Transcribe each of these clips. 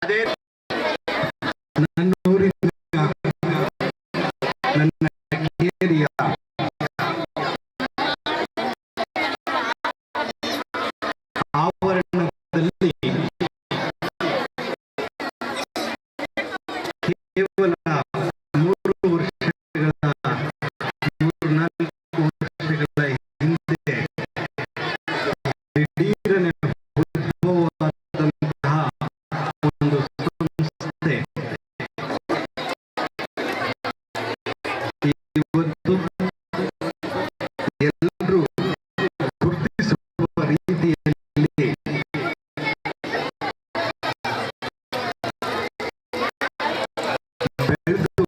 ಅದೇ ನನ್ನೂರಿನ ನನ್ನ ಕೇರಿಯ ಆವರಣದಲ್ಲಿ ಕೇವಲ 3 ವರ್ಷಗಳ 4 ವರ್ಷಗಳ ಹಿಂದೆ ದಿಢೀರನೆ ಉದ್ಭವವಾದಂತಹ ಒಂದು ಸಂಸ್ಥೆ ಇವತ್ತು ಎಲ್ಲರೂ ಗುರುತಿಸುವ ರೀತಿಯಲ್ಲಿ ಬೆಳೆದು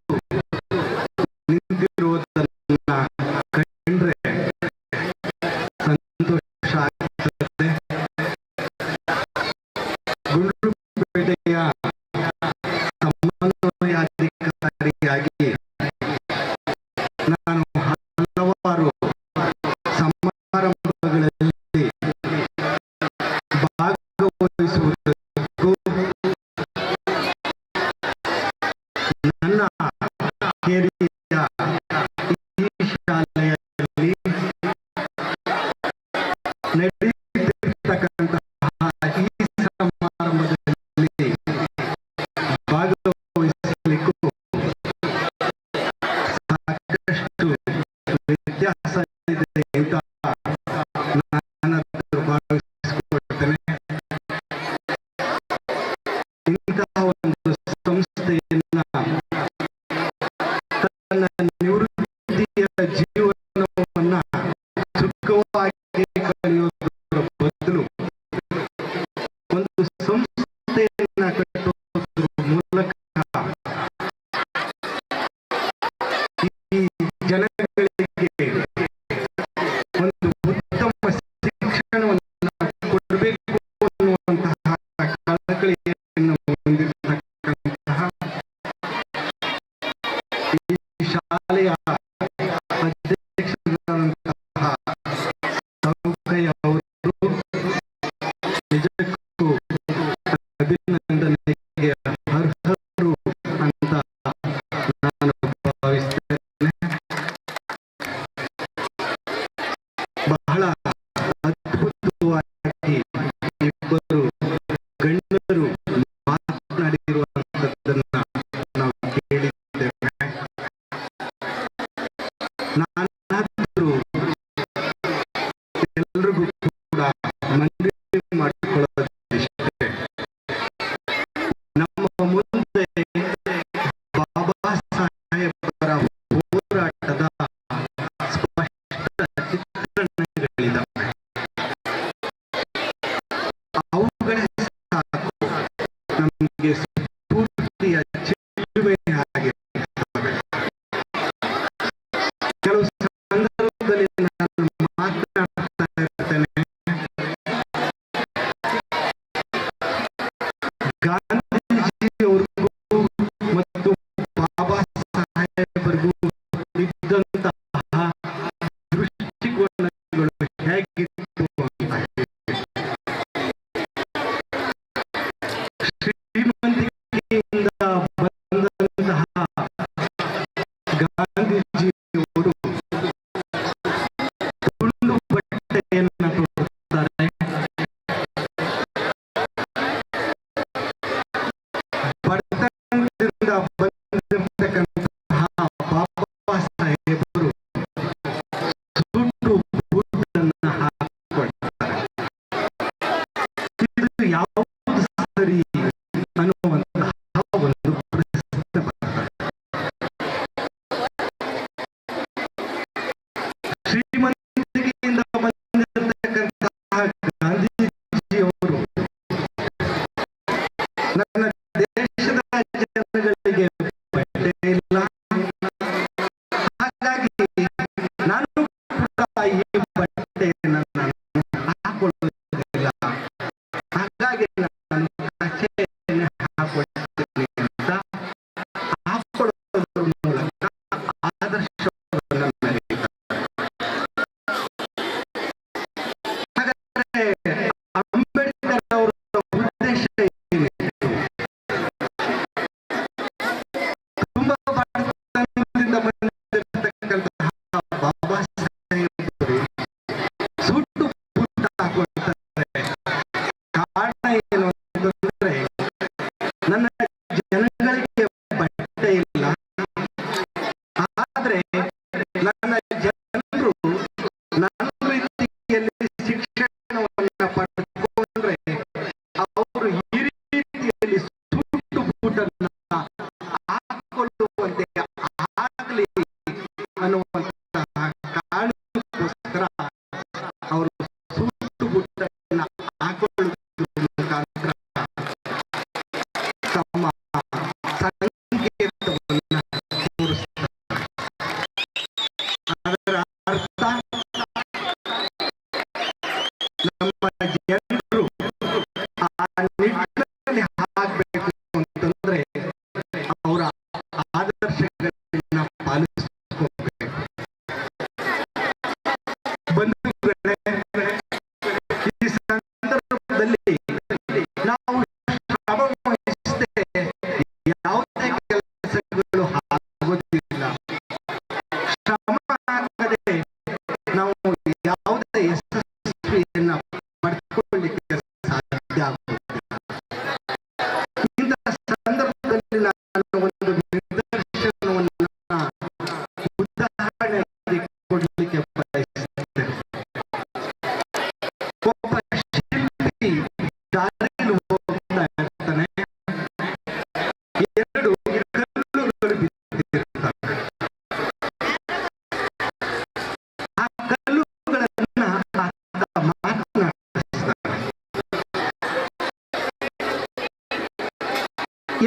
ನಿಂತಿರುವುದನ್ನ ಕಂಡ್ರೆ ಸಂತೋಷ ಆಗ್ತದೆ. ಗುಂಡ್ಲುಪೇಟೆಯ ಸಮನ್ವಯಾಧಿಕಾರಿಯಾಗಿ ನಾನು ಹಲವಾರು ಸಮಾರಂಭಗಳಲ್ಲಿ ಭಾಗವಹಿಸುವುದಕ್ಕೂ ನನ್ನ ಕೇರಿಯ ಈ ಶಾಲೆಯಲ್ಲಿ ನಡೆಯುತ್ತಿರ್ತಕ್ಕಂತಹ ಈ ಸಮಾರಂಭದಲ್ಲಿ ಭಾಗವಹಿಸಲಿಕ್ಕೂ ಸಾಕಷ್ಟು ವ್ಯತ್ಯಾಸ ಇದೆ ಅಂತ ನಾನು ಭಾವಿಸಿಕೊಳ್ತೇನೆ. ಇಂತಹ ಒಂದು ಸಂಸ್ಥೆಯನ್ನ ತನ್ನ ನಿವೃತ್ತಿಯ ಜೀವನವನ್ನ ಸುಖವಾಗಿ ಕಳೆಯುವುದರ ಬದಲು ಒಂದು ಸಂಸ್ಥೆಯನ್ನ ಕಟ್ಟುವುದರ ಮೂಲಕ ಈ ಜನಗಳಿಗೆ ಒಂದು ಉತ್ತಮ ಶಿಕ್ಷಣವನ್ನು ಕೊಡಬೇಕು ಅನ್ನುವಂತಹ ಕಳಕಳಿಯನ್ನು ಹೊಂದಿರತಕ್ಕಂತಹ ಈ ಶಾಲೆಯ ಅಧ್ಯಕ್ಷರಾದಂತಹ ಸೌಕಯ್ಯ ಅವರು ನಿಜಕ್ಕೂ ಅಭಿನಂದನೆಗೆ ಅರ್ಹರು ಅಂತ ನಾನು ಭಾವಿಸ್ತೇನೆ. ಬಹಳ ಅದ್ಭುತವಾಗಿ ಇಬ್ಬರು ಗಣ್ಯರು ಮಾತನಾಡಿರುವಂತದ್ದನ್ನ ನಾವು ಕೇಳಿದ್ದೇವೆ. ನಾನಾದರೂ ಎಲ್ರಿಗೂ ಕೂಡ ಮನವಿ ಮಾಡಿಕೊಳ್ಳೋದಿಷ್ಟೇ, ನಮ್ಮ ಮುಂದೆ ಬಾಬಾ ಸಾಹೇಬರ ಹೋರಾಟದ ಸ್ಪಷ್ಟ ಚಿತ್ರಣಗಳಿದ್ದಾವೆ. ಅವುಗಳೇ ಸಾಕು ನಮಗೆ ಸ್ಫೂರ್ತಿಯ ಚಿಲುಮೆ ಆಗಿರುತ್ತವೆ. ಕೆಲವು ಸಂದರ್ಭದಲ್ಲಿ ನಾನು ಮಾತನಾಡ್ತಾ ಇರ್ತೇನೆ, ಗಾಂಧೀಜಿಯವರಿಗೂ ಮತ್ತು ಬಾಬಾ ಸಾಹೇಬರಿಗೂ ಇದ್ದಂತಹ ದೃಷ್ಟಿಕೋನಗಳು ಹೇಗಿತ್ತು ಅಂತ ಹೇಳಿ. ಶ್ರೀಮಂತಿಕೆಯಿಂದ ಬಂದಂತಹ ಗಾಂಧೀಜಿಯವರು ತುಂಡು ಬಟ್ಟೆಯನ್ನು ತೊಡುತ್ತಾರೆ. ಬಡತನದಿಂದ ಬಂದಿರತಕ್ಕಂತಹ ಬಾಬಾ ಸಾಹೇಬರು ಸುಟ್ಟು ಬೂಟನ್ನು ಹಾಕಿಕೊಳ್ತಾರೆ. ಇದು ಯಾವುದು ಸರಿ ಅನ್ನುವಂತಹ ಒಂದು ಪ್ರಶ್ನೆ ಬರ್ತದೆ. ಶ್ರೀಮಂತಿಕೆಯಿಂದ ಬಂದಿರತಕ್ಕಂತಹ ಗಾಂಧೀಜಿಯವರು ನನ್ನ ದೇಶದ ಜನಗಳಿಗೆ ಬಟ್ಟೆ ಇಲ್ಲ, ಹಾಗಾಗಿ ನಾನು ಕೂಡ ಈ ಬಟ್ಟೆಯನ್ನು ನಾನು ಹಾಕೊಳ್ಳುವುದಿಲ್ಲ, ಹಾಗಾಗಿ ನಾನು ಕಚೇರಿಯನ್ನು ಹಾಕೊಳ್ಳುತ್ತೇನೆ ಅಂತ ಹಾಕೊಳ್ಳುವುದರ ಮೂಲಕ ಆದರ್ಶವನ್ನು ಮೆರೆಯುತ್ತಾರೆ. ಹಾಗಾದ್ರೆ ಅಂಬೇಡ್ಕರ್ ಅವರ ಉದ್ದೇಶ ಏನಿತ್ತು?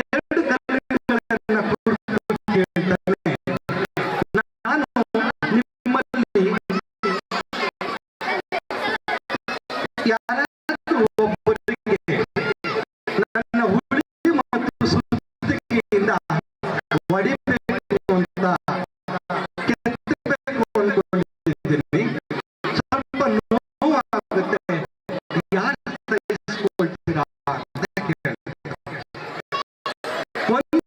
ಎರಡು ಕಲ್ಲುಗಳನ್ನ ಕುರಿತು ಕೇಳ್ತಾನೆ, ನಾನು ನಿಮ್ಮಲ್ಲಿ ಯಾರಾದ್ರೂ ಒಬ್ಬರಿಗೆ ನನ್ನ ಉಳಿ ಮತ್ತು ಸುತ್ತಿಗೆಯಿಂದ ಹೊಡಿಬೇಕು ಅಂತ ಕೆತ್ತಬೇಕು ಅನ್ಕೊಂಡಿದ್ದೀನಿ. ಸ್ವಲ್ಪ ನೋವಾಗುತ್ತೆ, ಯಾರು ಸಹಿಸ್ಕೊಳ್ತೀರಾ ಅಂತ ಕೇಳಿ. ಒಂದು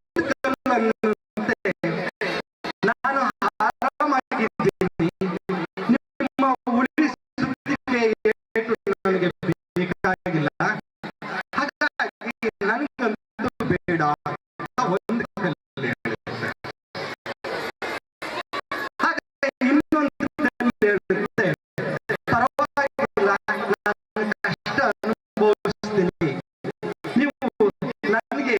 ಕಲ್ಲನ್ನಂತೆ ನಾನು ಆರಾಮಾಗಿದ್ದೀನಿ, ನಿಮ್ಮ ಉಳಿ ಸುತ್ತಿಗೆ ಏಟು ನನಗೆ ಬೇಕಾಗಿಲ್ಲ, ಹಾಗಾಗಿ ನನಗಂತೂ ಬೇಡ ಅಂತ ಒಂದು ಕಲ್ಲು ಹೇಳುತ್ತೆ. ಹಾಗೆ ಇನ್ನೊಂದು ಕಲ್ಲು ಹೇಳುತ್ತೆ, ಪರವಾಗಿಲ್ಲ, ನಾನು ಕಷ್ಟ ಅನುಭವಿಸ್ತೀನಿ, ನೀವು ನನಗೆ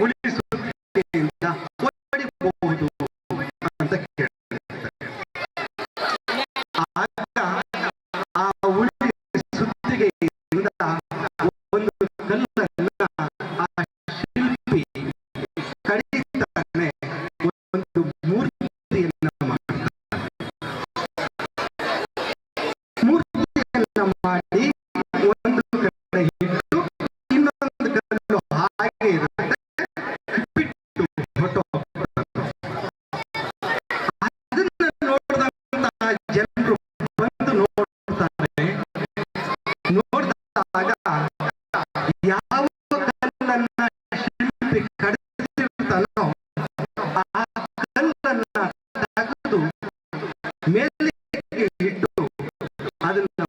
ಉಳಿ ಸುತ್ತಿಗೆಯಿಂದ ಹೊಡಿಬಹುದು ಅಂತ ಕೇಳುತ್ತೆ. ಆಗ ಆ ಉಳಿ ಸುತ್ತಿಗೆಯಿಂದ ಒಂದು ಕಲ್ಲನ್ನ ಆ ಶಿಲ್ಪಿ ಕಡಿತಾನೆ, ಒಂದು ಮೂರ್ತಿಯನ್ನ ಮಾಡ್ತಾನೆ. ಮೂರ್ತಿಯನ್ನ ಮಾಡಿ ಒಂದು ಕಡೆ ಇಟ್ಟು ಇನ್ನೊಂದು ಕಲ್ಲು ಹಾಗೆ ಇರುತ್ತೆ, ಬಿಟ್ಟು ಹೊರಟೋಗ್ತಾನೆ. ಅದನ್ನ ನೋಡಿದಂತಹ ಜನರು ಬಂದು ನೋಡ್ತಾರೆ. ನೋಡಿದಾಗ ಯಾವ ಕಲ್ಲನ್ನ ಶಿಲ್ಪಿ ಕಡಿದಿರ್ತಾನೋ ಆ ಕಲ್ಲನ್ನ ತೆಗೆದು ಮೇಲೆ ಇಟ್ಟು ಅದನ್ನ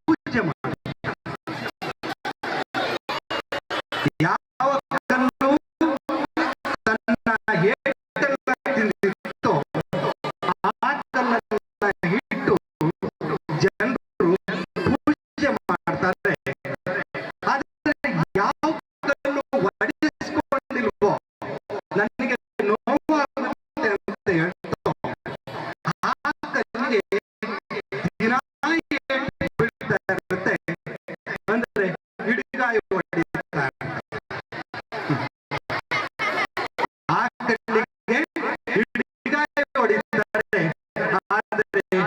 ಪೂಜೆ ಮಾಡ್ತಾರೆ. ಯಾವ ಕಲ್ಲು ತನ್ನ ಏಟನ್ನ ತಿಂದಿತ್ತೋ ಆ ಕಲ್ಲನ್ನ ಇಟ್ಟು ಜನರು ಪೂಜೆ ಮಾಡ್ತಾರೆ. ಆದ್ರೆ ಯಾವ ಕಲ್ಲು ಹೊಡೆಸ್ಕೊಂಡಿಲ್ವೋ, ನನಗೆ ನೋವಾಗುತ್ತೆ ಅಂತ ಹೇಳ್ತೋ, ಆ ಕಲ್ಲಿಗೆ ದಿನ ಏಟು ಬೀಳ್ತಾ ಇರುತ್ತೆ. ಅಂದ್ರೆ ಹಿಡಿಗಾಯಿ ಹೊಡಿತಾರೆ. ಆ ಕಲ್ಲಿಗೆ ಹಿಡಿಗಾಯಿ ಹೊಡಿತಾರೆ. ಆದರೆ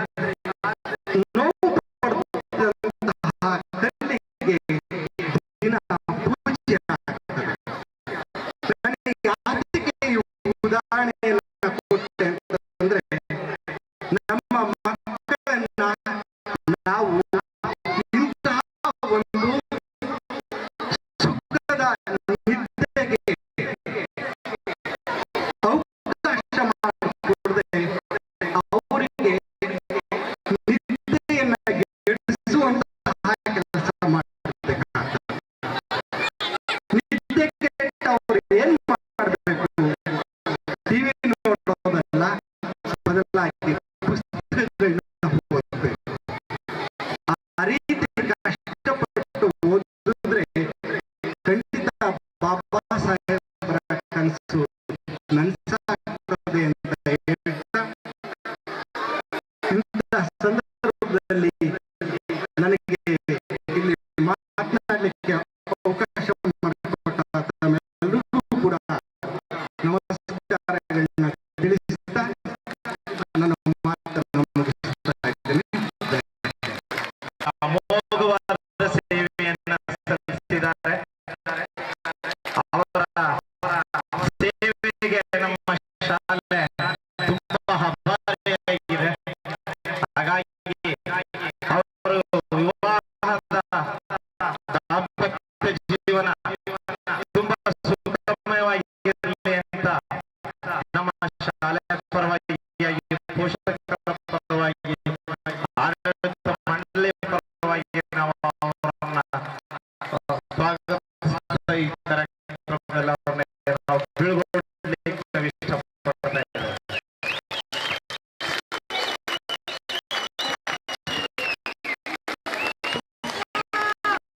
ನೋವು ಪಡುವಂತಹ ಕಲ್ಲಿಗೆ ದಿನ ಪೂಜೆ ಆಗ್ತದೆ. ನನಗೆ ಯಾತಕ್ಕೆ ಈ ಉದಾಹರಣೆಯನ್ನ ಕೊಟ್ಟೆ ಅಂತಂದ್ರೆ, ನಮ್ಮ ಮಕ್ಕಳನ್ನ ನಾವು ಇಂತಹ ಒಂದು ಸುಖದ ನಿದ್ದೆಗೆ ಅವಕಾಶ ಮಾಡಿಕೊಡದೆ ಅವರಿಗೆ ನಿದ್ದೆಯನ್ನ ಗೆಡಿಸುವಂತಹ ಕೆಲಸ ಮಾಡಬೇಕಾಗ್ತದೆ. ನಿದ್ದೆ ಕೆಟ್ಟವರು ಏನ್ ಮಾಡಬೇಕು? ಟಿವಿ ನೋಡೋದಲ್ಲ, ಬದಲಾಗಿ ಪುಸ್ತಕಗಳನ್ನ ಓದಬೇಕು. ಆ ರೀತಿ ಕಷ್ಟಪಟ್ಟು ಓದಿದ್ರೆ ಖಂಡಿತ ಬಾಬಾ ಸಾಹೇಬರ ಕನಸು ನನಸಾಗ್ತದೆ ಅಂತ ಹೇಳ್ತಾ, ಇಂತಹ ಸಂದರ್ಭದಲ್ಲಿ ನನಗೆ ಇಲ್ಲಿ ಮಾತನಾಡಲಿಕ್ಕೆ ಅವಕಾಶ ಮಾಡಿಕೊಟ್ಟ ತಮ್ಮೆಲ್ಲರಿಗೂ ಕೂಡ ನಮಸ್ಕಾರಗಳನ್ನ ತಿಳಿಸ್ತಾ ನನ್ನ ಮಾತನ್ನು ಮುಗಿಸ್ತಾ ಇದ್ದೇನೆ. ಅಮೋಘವಾದ ಸೇವೆಯನ್ನ ಸಲ್ಲಿಸಿದ್ದಾರೆ. ಅವರ ಸೇವೆಗೆ ನಮ್ಮ ಶಾಲೆ ತುಂಬಾ ಹಬ್ಬಾರಿಯಾಗಿದೆ. ಹಾಗಾಗಿ ಅವರು ವಿವಾಹದ ದಾಂಪತ್ಯ ಜೀವನ ತುಂಬಾ ಸುಖಮಯವಾಗಿರಲಿ ಅಂತ ನಮ್ಮ ಶಾಲೆ ಪರವಾಗಿ, ಪೋಷಕರ ಪರವಾಗಿ, ಆಡಳಿತ ಮಂಡಳಿ ಪರವಾಗಿ ನಾವು ಅವರನ್ನ ಸ್ವಾಗತಿಸ್ತಾ ಈ ಕಾರ್ಯಕ್ರಮದಲ್ಲಿ